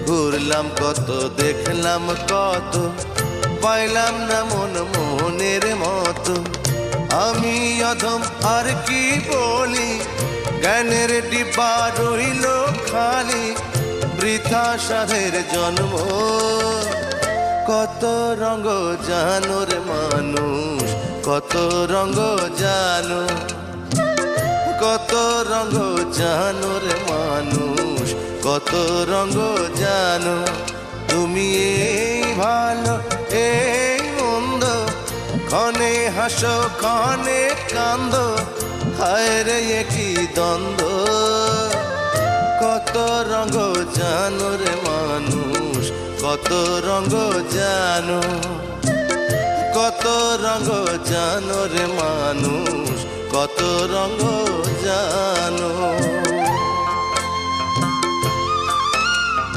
ঘুরলাম কত, দেখলাম কত, পাইলাম না মন মনের মতো। আমি অধম আর কি বলি, জ্ঞানের ডিব্বা রইল খালি, বৃথা সাধের জন্ম। কত রঙ জানো রে মানুষ, কত রঙ জানো, কত রঙ জানো রে মানুষ, কত রঙ জানো। তুমি এই ভালো এই মন্দ, ক্ষণে হাসো ক্ষণে কান্দো, হায় রে কি দ্বন্দ্ব। কত রঙ জানো রে মানুষ, কত রঙ জানো, কত রঙ জানো রে মানুষ, কত রঙ জানো।